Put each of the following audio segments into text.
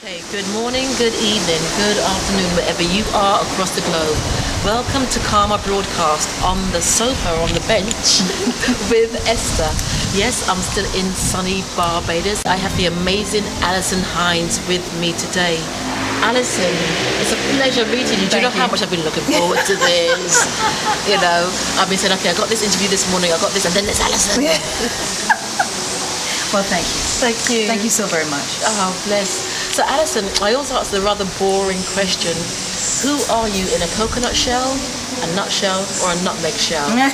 Okay, good morning, good evening, good afternoon, wherever you are across the globe. Welcome to Karma Broadcast on the sofa, on the bench with Esther. Yes, I'm still in sunny Barbados. I have the amazing Alison Hinds with me today. Alison, it's a pleasure meeting you. Do you know how much I've been looking forward to this? I've been saying, okay, I got this interview this morning, I got this, and then it's Alison. Well, thank you. Thank you. Thank you so very much. Oh, bless. So, Alison, I also asked the rather boring question. Who are you in a coconut shell, a nutshell, or a nutmeg shell? I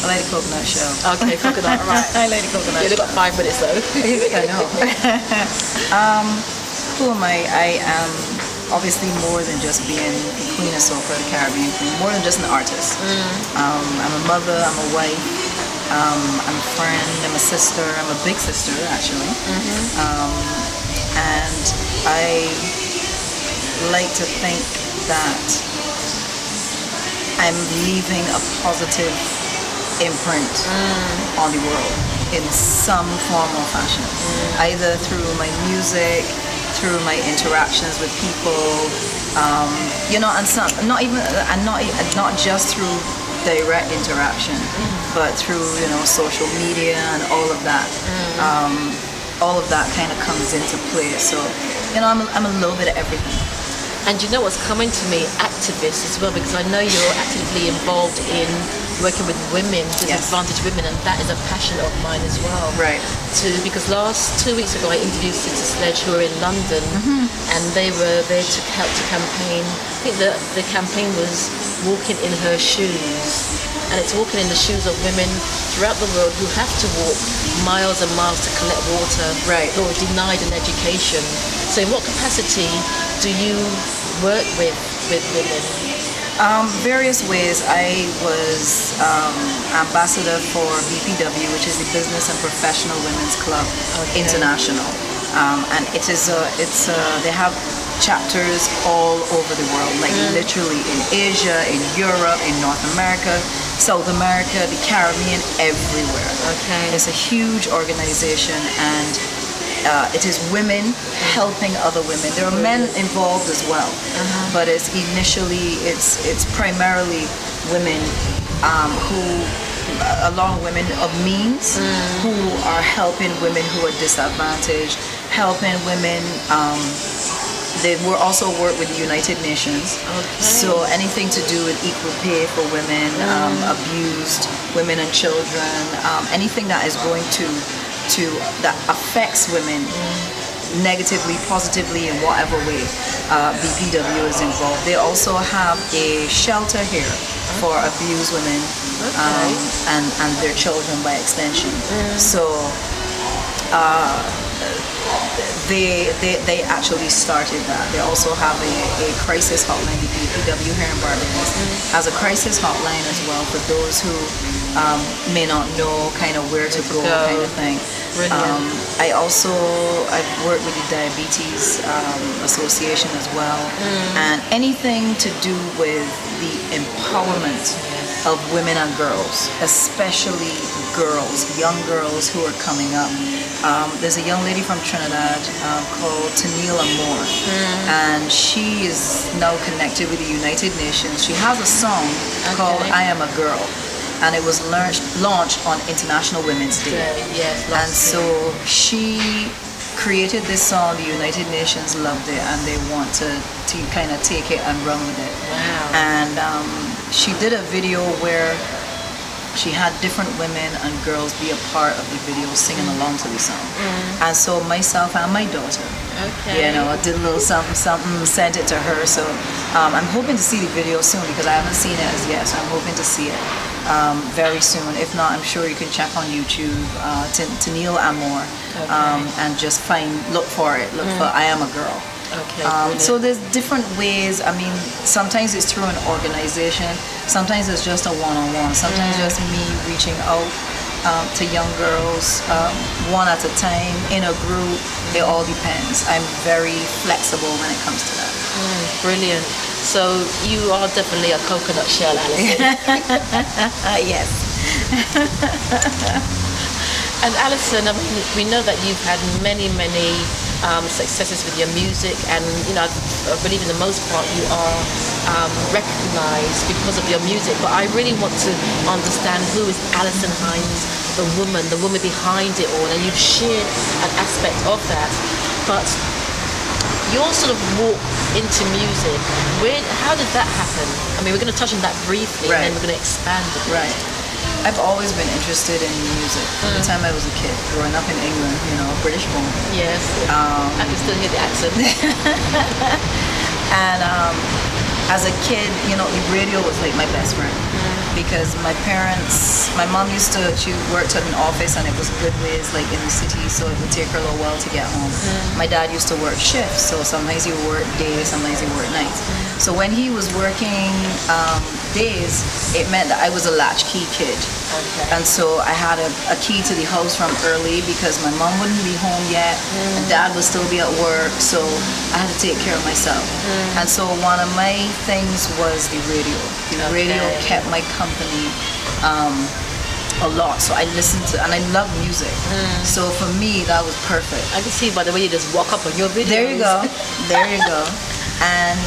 like the coconut shell. Okay, coconut, right. I like the coconut You only shell. got 5 minutes, though. I know. Who am I? I am obviously more than just being the queen of soca, the Caribbean queen, more than just an artist. I'm a mother, I'm a wife, I'm a friend, I'm a sister, I'm a big sister actually. And I like to think that I'm leaving a positive imprint on the world in some form or fashion, either through my music, through my interactions with people, and some, not just through direct interaction, but through social media and all of that. All of that kind of comes into play. So I'm a little bit of everything. And you know what's coming to me? Activists as well, because I know you're actively involved in working with women, disadvantaged women, and that is a passion of mine as well. Right. Because last 2 weeks ago I interviewed Sister Sledge, who are in London, and they were there to help to campaign. I think the campaign was walking in her shoes. And it's walking in the shoes of women throughout the world who have to walk miles and miles to collect water, who are denied an education. So in what capacity do you work with women? Various ways. I was ambassador for BPW, which is the Business and Professional Women's Club International, and they have chapters all over the world, like literally in Asia, in Europe, in North America, South America, the Caribbean, everywhere. Okay. It's a huge organization, and it is women helping other women. There are men involved as well, but it's primarily women who, a lot of women of means, who are helping women who are disadvantaged, helping women. They were also work with the United Nations. So anything to do with equal pay for women, abused women and children, anything that is going to that affects women negatively, positively, in whatever way, BPW is involved. They also have a shelter here for abused women and their children by extension. So they actually started that. They also have a crisis hotline. The BPW here in Barbados has a crisis hotline as well for those who may not know kind of where to go, kind of thing. I've worked with the Diabetes Association as well, and anything to do with the empowerment of women and girls, especially girls, young girls who are coming up. There's a young lady from Trinidad called Tanila Moore, and she is now connected with the United Nations. She has a song called I Am a Girl, and it was launched on International Women's Day. And so she created this song. The United Nations loved it, and they want to kind of take it and run with it. Wow. And she did a video where she had different women and girls be a part of the video, singing along to the song. And so myself and my daughter, I did a little something, sent it to her. So I'm hoping to see the video soon, because I haven't seen it as yet. So I'm hoping to see it very soon. If not, I'm sure you can check on YouTube, Tanil Amor, and just look for it. Look for I Am a Girl. So there's different ways. I mean, sometimes it's through an organization, sometimes it's just a one-on-one, sometimes just me reaching out to young girls, one at a time, in a group. It all depends. I'm very flexible when it comes to that. Brilliant. So you are definitely a coconut shell, Alison. Yes. And Alison, I mean, we know that you've had many successes with your music, and I believe in the most part you are recognized because of your music. But I really want to understand who is Alison Hinds, the woman behind it all, and you've shared an aspect of that. But your sort of walk into music, how did that happen? I mean, we're going to touch on that briefly, Right. and then we're going to expand it. Right. I've always been interested in music from the time I was a kid, growing up in England, British born. Yes. I can still hear the accent. And as a kid, the radio was like my best friend. Because my mom she worked at an office, and it was good ways, like in the city, so it would take her a little while to get home. My dad used to work shifts, so sometimes he would work days, sometimes he would work nights. So when he was working days, it meant that I was a latchkey kid. Okay. And so I had a key to the house from early, because my mom wouldn't be home yet, and dad would still be at work, so I had to take care of myself. And so one of my things was the radio. The radio kept my company a lot, so I listened to, and I love music. So for me, that was perfect. I can see by the way you just walk up on your videos. There you go. There you go. And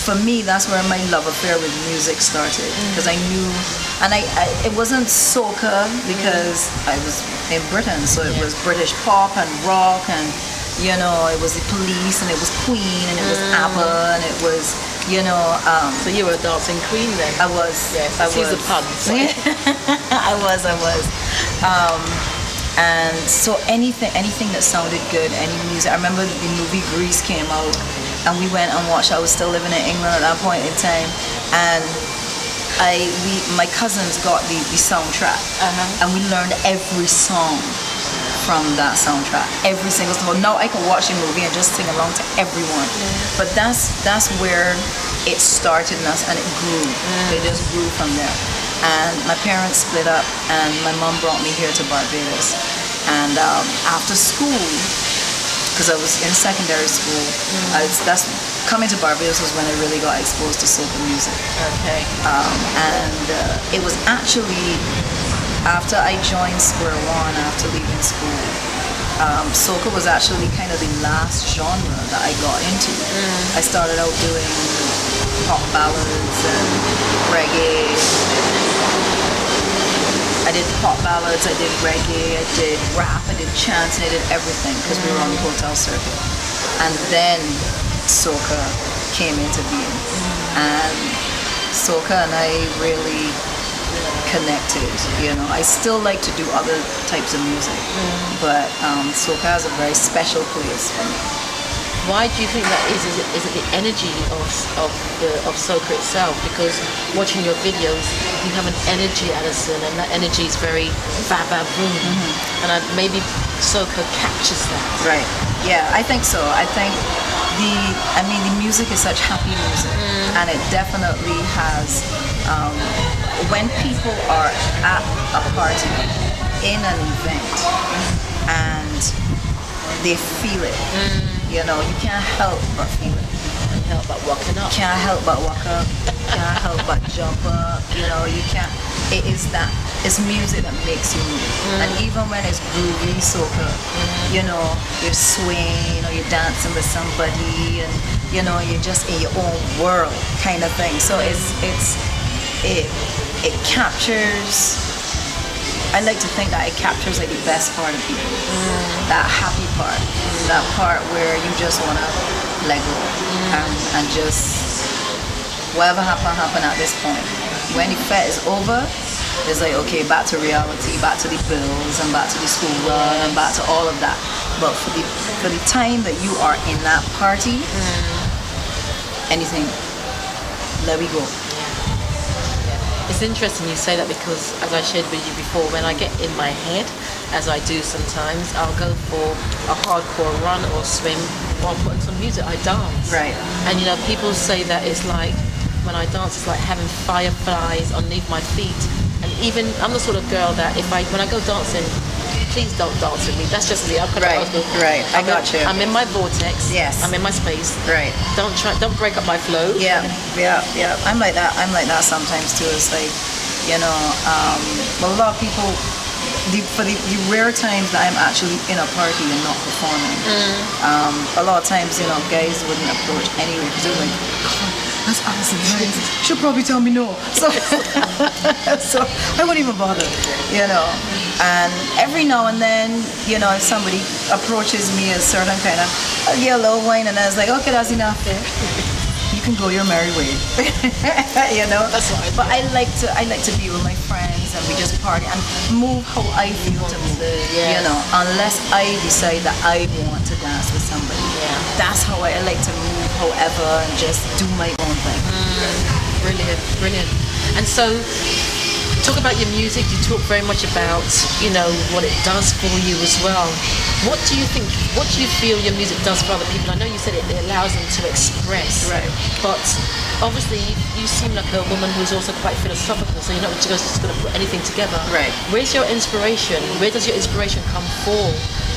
for me, that's where my love affair with music started, because I knew, and it wasn't soca, because I was in Britain, so it was British pop and rock, and it was the Police, and it was Queen, and it was ABBA, and it was So you were a dancing queen then? I was. Yes, I excuse was. the puns. I was. And so anything that sounded good, any music. I remember the movie Grease came out, and we went and watched. I was still living in England at that point in time, and my cousins got the soundtrack, and we learned every song from that soundtrack, every single song. Now I can watch a movie and just sing along to everyone, but that's where it started, and it grew. It just grew from there. And my parents split up, and my mom brought me here to Barbados. And after school, because I was in secondary school, that's coming to Barbados was when I really got exposed to soca music. Okay. And it was actually after I joined Square One, after leaving school, soca was actually kind of the last genre that I got into. I started out doing pop ballads and reggae. I did pop ballads, I did reggae, I did rap, I did chants, and I did everything, because we were on the hotel circuit. And then soca came into being. And soca and I really connected. I still like to do other types of music, but soca has a very special place for me. Why do you think that is? Is it the energy of soca itself? Because watching your videos, you have an energy, Alison, and that energy is very ba ba boom, and maybe soca captures that. Right. Yeah, I think so. I think the music is such happy music, and it definitely has. When people are at a party, in an event, and they feel it, you can't help but feel it. Can't help but walking up. Can't help but walk up. Can't help but jump up. You can't. It's music that makes you move. And even when it's groovy soca, you're swaying or you're dancing with somebody, and you're just in your own world kind of thing. So it captures. I like to think that it captures like the best part of people, that happy part, that part where you just wanna let go and just whatever happen at this point. When the fete is over, it's like, okay, back to reality, back to the bills, and back to the school run, and back to all of that. But for the time that you are in that party, anything, let me go. It's interesting you say that, because as I shared with you before, when I get in my head, as I do sometimes, I'll go for a hardcore run or swim while putting some music. I dance. Right. And people say that it's like, when I dance, it's like having fireflies underneath my feet. And even, I'm the sort of girl that when I go dancing, please don't dance with me. That's just me. Right. I got you. I'm in my vortex. Yes. I'm in my space. Right. Don't break up my flow. Yeah. I'm like that sometimes too. It's like, a lot of people the rare times that I'm actually in a party and not performing, a lot of times, guys wouldn't approach anyway because they're like, God, that's Alison Hinds. She'll probably tell me no. So, so I wouldn't even bother, And every now and then, if somebody approaches me a certain kind of, I'll get a little wine and I was like, okay, that's enough. You can go your merry way. That's right. But I like to be with my friends and we just party and move how I feel to move. Yes. Unless I decide that I want to dance with somebody. Yeah. That's how I like to move, however, and just do my own thing. Brilliant. And so, talk about your music. You talk very much about, what it does for you as well. What do you feel your music does for other people? I know you said it allows them to express. Right. But obviously, you seem like a woman who's also quite philosophical, so you're not just going to put anything together. Right. Where's your inspiration? Where does your inspiration come for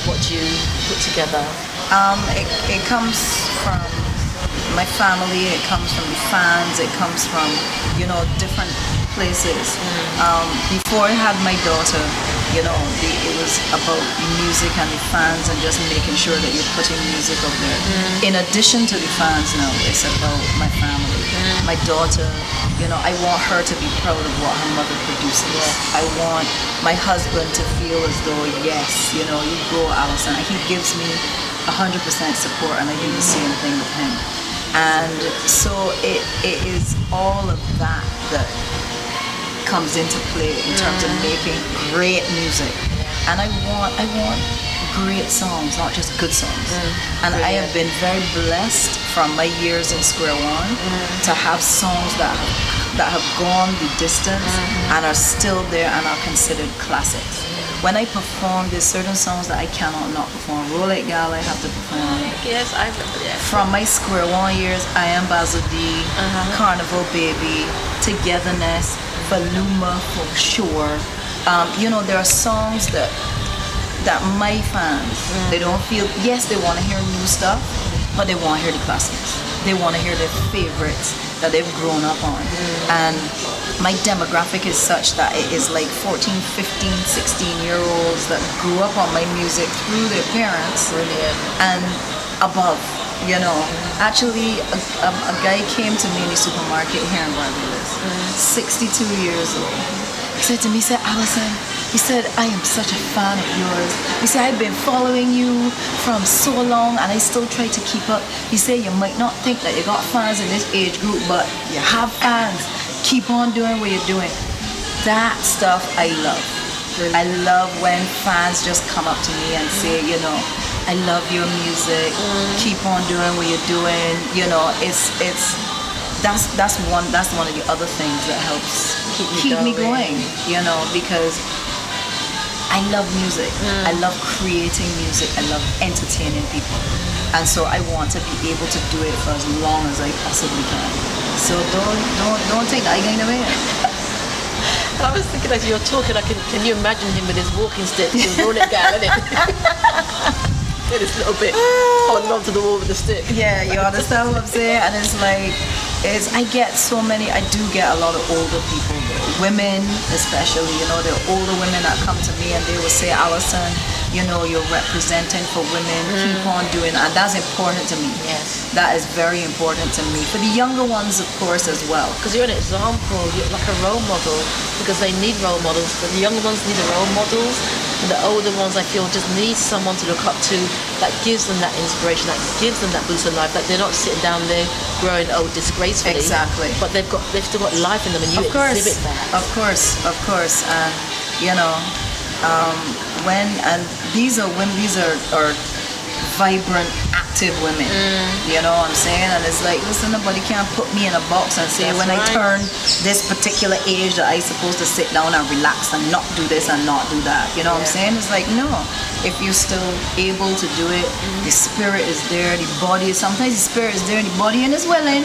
what you put together? It comes from my family, it comes from the fans, it comes from, different places. Before I had my daughter, it was about music and the fans and just making sure that you're putting music up there. In addition to the fans now, it's about my family. My daughter, I want her to be proud of what her mother produces. I want my husband to feel as though, yes, you go, Alison. He gives me 100% support and I do the same thing with him. And so it is all of that comes into play in terms of making great music. And I want great songs, not just good songs. And I have been very blessed from my years in Square One to have songs that have gone the distance and are still there and are considered classics. When I perform, there's certain songs that I cannot not perform. Roll It Gal, I have to perform. Yes, I remember that. From my Square One years, I Am Basil D, Carnival Baby, Togetherness, Faluma for sure. There are songs that my fans, they don't feel, yes, they want to hear new stuff, but they want to hear the classics. They want to hear their favorites that they've grown up on. And my demographic is such that it is like 14, 15, 16-year-olds that grew up on my music through their parents. Brilliant. And above, Actually, a guy came to me in the supermarket here in Barbados, 62 years old. He said to me, Alison, he said, I am such a fan of yours. He said, I've been following you from so long and I still try to keep up. He said, you might not think that you got fans in this age group, but you have fans. Keep on doing what you're doing. That stuff I love. Really? I love when fans just come up to me and say, I love your music. Keep on doing what you're doing. That's one of the other things that helps keep me going. Because I love music. I love creating music. I love entertaining people. And so I want to be able to do it for as long as I possibly can. So don't take that again away. I was thinking as you're talking, can you imagine him with his walking stick to roll it down, innit? With his little bit holding onto the wall with the stick. Yeah, you understand what I'm saying? And it's like, I do get a lot of older people, women especially, there are older women that come to me and they will say, Alison, you're representing for women, keep on doing that. And that's important to me. Yes. That is very important to me. For the younger ones, of course, as well. Because you're an example, you're like a role model, because they need role models. But the younger ones need the role models, and the older ones, I feel, just need someone to look up to that gives them that inspiration, that gives them that boost of life. That they're not sitting down there growing old disgracefully. Exactly. But they've still got life in them, and you exhibit that. Of course. These are women, these are vibrant, active women. You know what I'm saying? And it's like, listen, nobody can put me in a box and say, I turn this particular age that I'm supposed to sit down and relax and not do this and not do that. You know what I'm saying? It's like, no. If you're still able to do it, the spirit is there, the body is, sometimes the spirit is there, the body and is willing.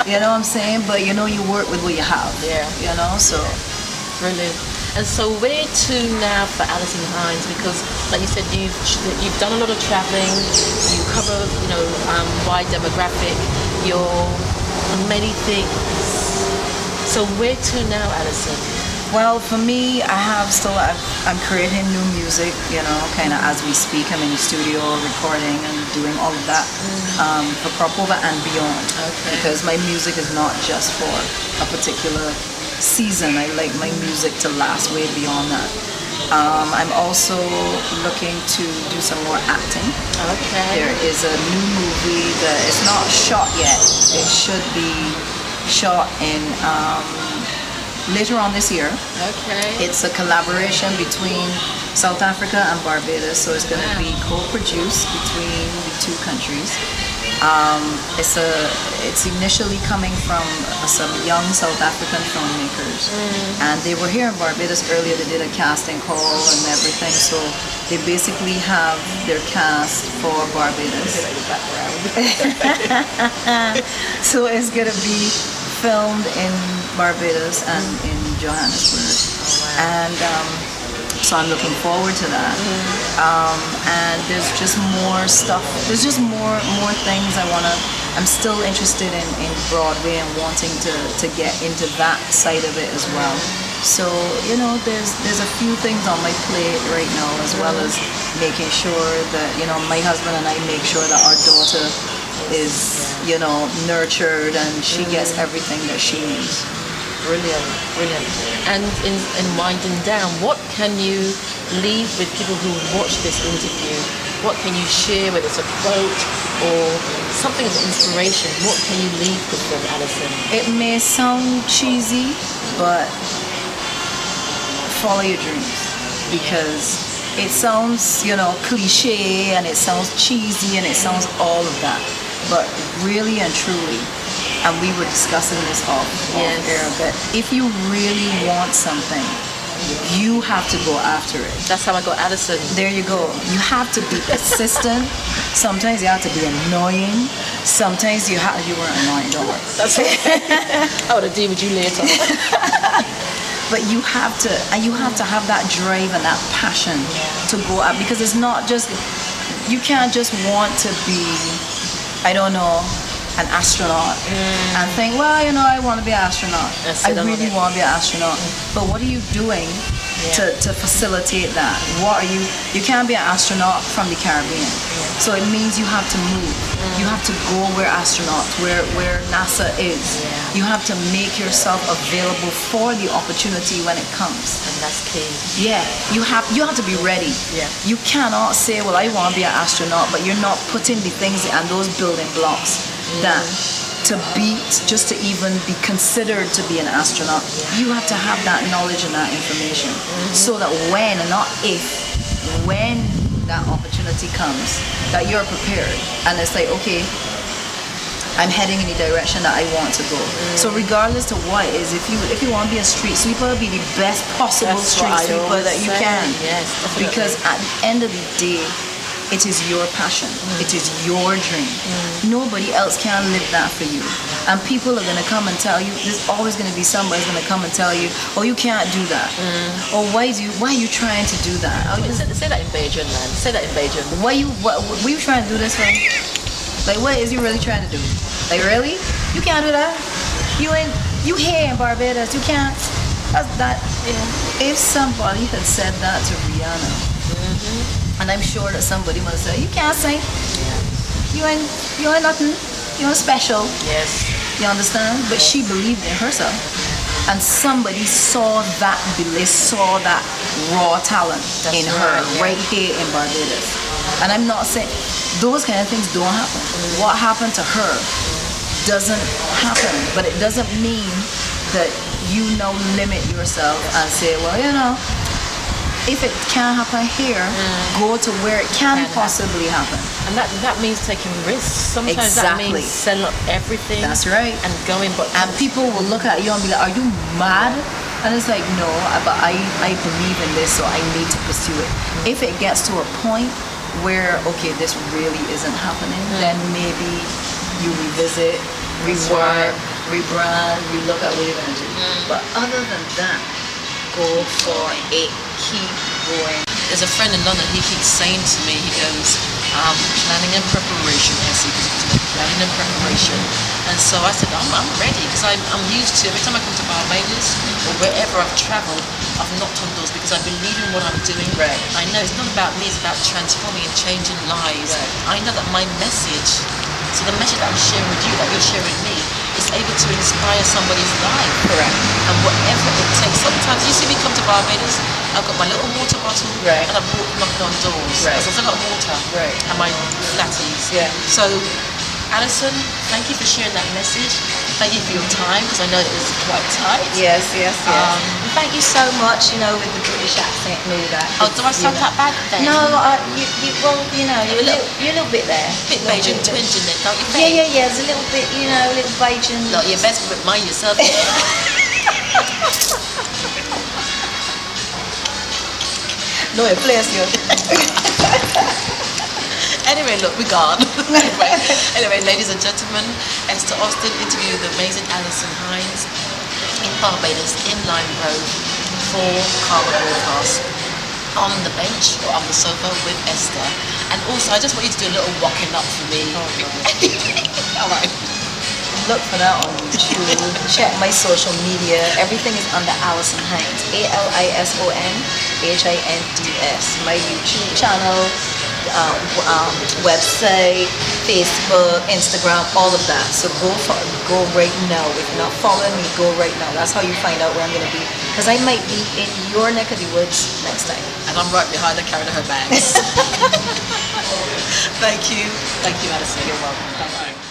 You know what I'm saying? But you work with what you have. Yeah. So. Brilliant. And so where to now for Alison Hinds? Because, like you said, you've done a lot of traveling. You cover, wide demographic. You're many things. So where to now, Alison? Well, for me, I'm creating new music, kind of as we speak. I'm in the studio recording and doing all of that for Cropover and beyond. Okay. Because my music is not just for a particular season. I like my music to last way beyond that. I'm also looking to do some more acting. Okay. There is a new movie that is not shot yet. It should be shot in later on this year. Okay. It's a collaboration between South Africa and Barbados, so it's going to be co-produced between the two countries. It's initially coming from some young South African filmmakers, and they were here in Barbados earlier. They did a casting call and everything, so they basically have their cast for Barbados. So it's going to be filmed in Barbados and in Johannesburg. And so I'm looking forward to that. And there's just more stuff. There's just more things I'm still interested in Broadway and wanting to get into that side of it as well. So, there's a few things on my plate right now, as well as making sure that, my husband and I make sure that our daughter is, nurtured and she gets everything that she needs. Brilliant. And in winding down, what can you leave with people who watch this interview? What can you share, whether it's a quote or something of inspiration? What can you leave with them, Alison? It may sound cheesy, but follow your dreams, because it sounds, cliche, and it sounds cheesy, and it sounds all of that. But really and truly, and we were discussing this off air, but if you really want something, you have to go after it. That's how I got Alison. There you go. You have to be persistent. Sometimes you have to be annoying. Sometimes you weren't annoying, don't worry. That's okay. I would have deal with you later. But you have to have that drive and that passion to go out, because it's not just, you can't just want to be, I don't know, an astronaut and think, well, I want to be an astronaut. I really want to be an astronaut. But what are you doing to facilitate that? You can't be an astronaut from the Caribbean. So it means you have to move. You have to go where astronauts, where NASA is. You have to make yourself available for the opportunity when it comes. And that's key. Yeah, you have to be ready. Yeah. You cannot say, well, I want to be an astronaut, but you're not putting the things and those building blocks that to beat, just to even be considered to be an astronaut. You have to have that knowledge and that information, so that when, and not if, when that opportunity comes, that you're prepared. And it's like, okay, I'm heading in the direction that I want to go. So regardless of what it is, if you want to be a street sweeper, be the best possible street sweeper that you can. Yes, definitely. Because at the end of the day, it is your passion. It is your dream. Nobody else can live that for you. And people are going to come and tell you, there's always going to be somebody's going to come and tell you, oh, you can't do that. Or why are you trying to do that? Say that in Bajan, man. Say that in Bajan. What were you trying to do this for? Like, what is you really trying to do? Like, really? You can't do that. You here in Barbados. You can't. That's that. If somebody had said that to Rihanna, and I'm sure that somebody must say, you can't sing. You ain't nothing. You ain't special. Yes. You understand? But she believed in herself. And somebody saw that raw talent in her right here in Barbados. And I'm not saying those kind of things don't happen. What happened to her doesn't happen. But it doesn't mean that you now limit yourself and say, well, if it can't happen here, go to where it can possibly happen. And that means taking risks. Sometimes that means selling up everything. That's right. And going, and people will look at you and be like, are you mad? And it's like, no, but I believe in this, so I need to pursue it. If it gets to a point where, okay, this really isn't happening, then maybe you revisit, rework, rebrand, relook at what you're going to do. But other than that, go for it. Keep going. There's a friend in London, he keeps saying to me, he goes, Planning and preparation, Essie, because it was about planning and preparation. And so I said, I'm ready, because I'm used to, every time I come to Barbados or wherever I've travelled, I've knocked on doors because I believe in what I'm doing. Right. I know it's not about me, it's about transforming and changing lives. Right. I know that my message, so the message that I'm sharing with you, that you're sharing with me, is able to inspire somebody's life. Correct. And whatever it takes. Sometimes you see me come to Barbados, I've got my little water bottle, Right. and I'm knocking on doors. Right. So I've got water, Right. and my flatties. Yeah. So, Alison, thank you for sharing that message. Thank you for your time, because I know it was quite tight. Yes. Thank you so much, with the British accent and all that. Oh, do I sound that bad then? No, you're a little bit there. Bit Bajan twinge in it, don't you think? Yeah, there's a little bit, a little Bajan. Look, you best mind yourself. No, it plays you. Anyway, look, we're gone. anyway, ladies and gentlemen, Esther Austin interviewed the amazing Alison Hinds in Barbados, in Lime Grove, for Karma Broadcast, on the bench or on the sofa with Esther. And also, I just want you to do a little walking up for me. All right. Look for that on YouTube. Check my social media. Everything is under Alison Hinds. ALISON HINDS. My YouTube channel, website, Facebook, Instagram, all of that. So go right now. If you're not following me, go right now. That's how you find out where I'm gonna be. Because I might be in your neck of the woods next time. And I'm right behind her carrying her bags. Thank you, Alison. You're welcome. Bye-bye.